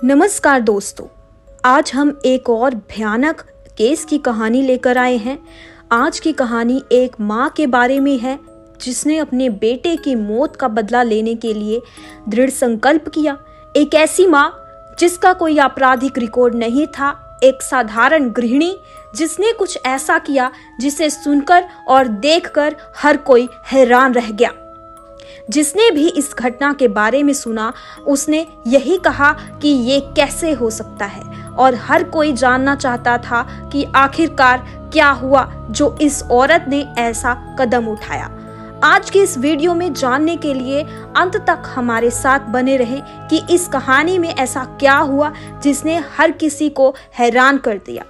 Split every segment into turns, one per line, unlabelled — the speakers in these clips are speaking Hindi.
नमस्कार दोस्तों, आज हम एक और भयानक केस की कहानी लेकर आए हैं। आज की कहानी एक माँ के बारे में है जिसने अपने बेटे की मौत का बदला लेने के लिए दृढ़ संकल्प किया। एक ऐसी माँ जिसका कोई आपराधिक रिकॉर्ड नहीं था, एक साधारण गृहिणी जिसने कुछ ऐसा किया जिसे सुनकर और देखकर हर कोई हैरान रह गया। जिसने भी इस घटना के बारे में सुना उसने यही कहा कि ये कैसे हो सकता है, और हर कोई जानना चाहता था कि आखिरकार क्या हुआ जो इस औरत ने ऐसा कदम उठाया। आज की इस वीडियो में जानने के लिए अंत तक हमारे साथ बने रहें कि इस कहानी में ऐसा क्या हुआ जिसने हर किसी को हैरान कर दिया।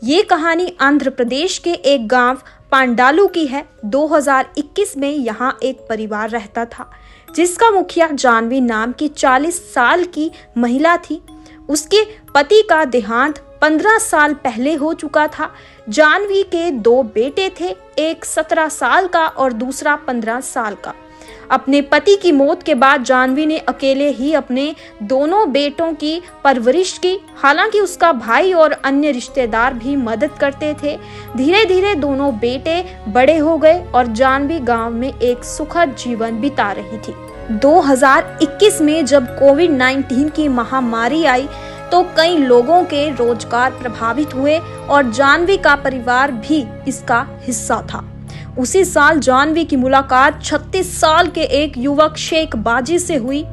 ये कहानी आंध्र प्रदेश के एक गांव पांडालु की है। 2021 में यहाँ एक परिवार रहता था जिसका मुखिया जानवी नाम की 40 साल की महिला थी। उसके पति का देहांत 15 साल पहले हो चुका था। जानवी के 2 बेटे थे, एक 17 साल का और दूसरा 15 साल का। अपने पति की मौत के बाद जानवी ने अकेले ही अपने दोनों बेटों की परवरिश की। हालांकि उसका भाई और अन्य रिश्तेदार भी मदद करते थे। धीरे धीरे दोनों बेटे बड़े हो गए और जानवी गांव में एक सुखद जीवन बिता रही थी। 2021 में जब कोविड-19 की महामारी आई तो कई लोगों के रोजगार प्रभावित हुए और जानवी का परिवार भी इसका हिस्सा था। उसी साल जानवी की मुलाकात 36 साल के एक युवक शेख बाजी से हुई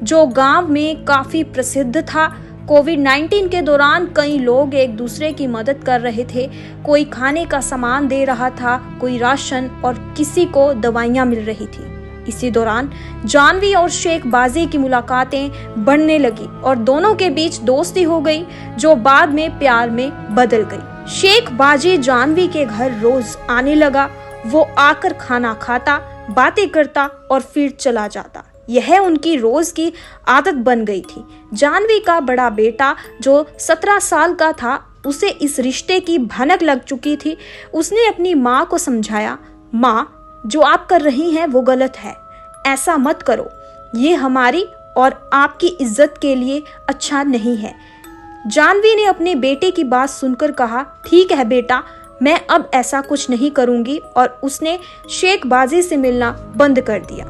जो गांव में काफी प्रसिद्ध था। कोविड-19 के दौरान कई लोग एक दूसरे की मदद कर रहे थे। कोई खाने का सामान दे रहा था, कोई राशन और किसी को दवाइयां मिल रही थी। इसी दौरान जानवी और शेख बाजी की मुलाकातें बढ़ने लगी और दोनों के बीच दोस्ती हो गई जो बाद में प्यार में बदल गई। शेख बाजी जानवी के घर रोज आने लगा। वो आकर खाना खाता, बातें करता और फिर चला जाता। यह उनकी रोज की आदत बन गई थी। जानवी का बड़ा बेटा जो 17 साल का था, उसे इस रिश्ते की भनक लग चुकी थी। उसने अपनी माँ को समझाया, माँ, जो आप कर रही हैं वो गलत है, ऐसा मत करो, ये हमारी और आपकी इज्जत के लिए अच्छा नहीं है। जानवी ने अपने बेटे की बात सुनकर कहा, ठीक है बेटा, मैं अब ऐसा कुछ नहीं करूंगी, और उसने शेख बाजी से मिलना बंद कर दिया।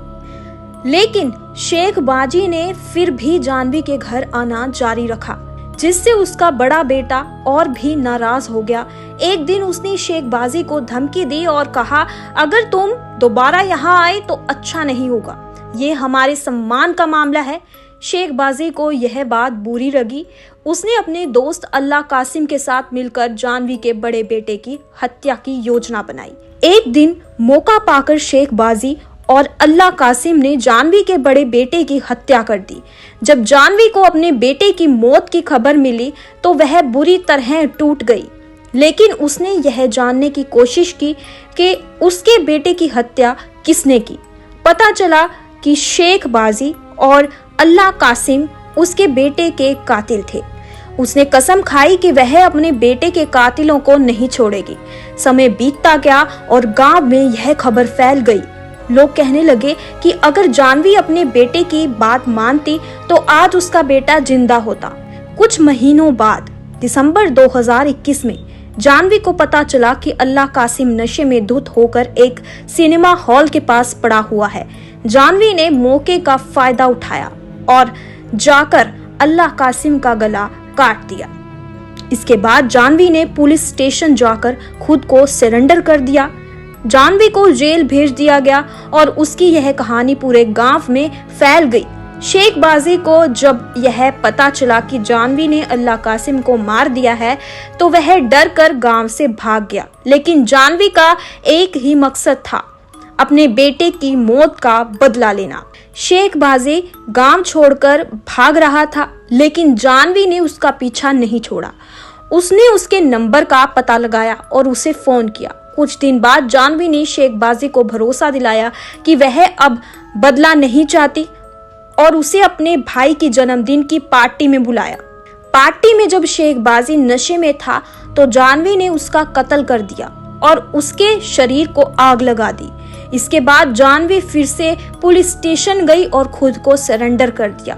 लेकिन शेख बाजी ने फिर भी जानवी के घर आना जारी रखा, जिससे उसका बड़ा बेटा और भी नाराज हो गया। एक दिन उसने शेख बाजी को धमकी दी और कहा, अगर तुम दोबारा यहाँ आए तो अच्छा नहीं होगा, ये हमारे सम्मान का मामला है। शेख बाजी को यह बात बुरी लगी। उसने अपने दोस्त अल्लाह कासिम के साथ मिलकर जानवी के बड़े बेटे की हत्या की योजना बनाई। एक दिन मौका पाकर शेख बाजी और अल्लाह कासिम ने जानवी के बड़े बेटे की हत्या कर दी। जब जानवी को अपने बेटे की मौत की खबर मिली तो वह बुरी तरह टूट गई, लेकिन उसने यह जानने की कोशिश की कि उसके बेटे की हत्या किसने की। पता चला कि शेख बाजी और अल्लाह कासिम उसके बेटे के कातिल थे। उसने कसम खाई कि वह अपने बेटे के कातिलों को नहीं छोड़ेगी। समय बीतता गया और गांव में यह खबर फैल गई। लोग कहने लगे कि अगर जानवी अपने बेटे की बात मानती तो आज उसका बेटा जिंदा होता। कुछ महीनों बाद दिसंबर 2021 में जानवी को पता चला कि अल्लाह कासिम नशे में धुत होकर एक सिनेमा हॉल के पास पड़ा हुआ है। जानवी ने मौके का फायदा उठाया और जाकर अल्लाह कासिम का गला काट दिया। इसके बाद जानवी ने पुलिस स्टेशन जाकर खुद को सरेंडर कर दिया। जानवी को जेल भेज दिया गया और उसकी यह कहानी पूरे गांव में फैल गई। शेख बाजी को जब यह पता चला कि जानवी ने अल्लाह कासिम को मार दिया है तो वह डर कर गांव से भाग गया। लेकिन जानवी का एक ही मकसद था, अपने बेटे की मौत का बदला लेना। शेख बाजी गांव छोड़कर भाग रहा था, लेकिन जानवी ने उसका पीछा नहीं छोड़ा। उसने उसके नंबर का पता लगाया और उसे फोन किया। कुछ दिन बाद जानवी ने शेख बाजी को भरोसा दिलाया कि वह अब बदला नहीं चाहती और उसे अपने भाई की जन्मदिन की पार्टी में बुलाया। पार्टी में जब शेख बाजी नशे में था तो जानवी ने उसका कत्ल कर दिया और उसके शरीर को आग लगा दी। इसके बाद जानवी फिर से पुलिस स्टेशन गई और खुद को सरेंडर कर दिया।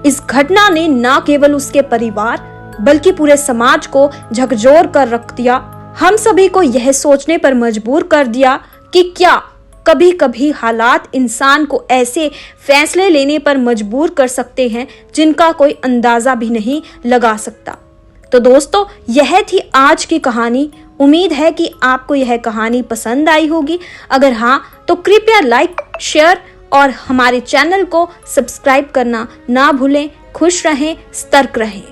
इस घटना ने न केवल उसके परिवार बल्कि पूरे समाज को झकझोर कर रख दिया। हम सभी को यह सोचने पर मजबूर कर दिया कि क्या कभी कभी हालात इंसान को ऐसे फैसले लेने पर मजबूर कर सकते हैं जिनका कोई अंदाजा भी नहीं लगा सकता। तो दोस्तों, यह थी आज की कहानी। उम्मीद है कि आपको यह कहानी पसंद आई होगी। अगर हाँ, तो कृपया लाइक, शेयर और हमारे चैनल को सब्सक्राइब करना ना भूलें। खुश रहें, सतर्क रहें।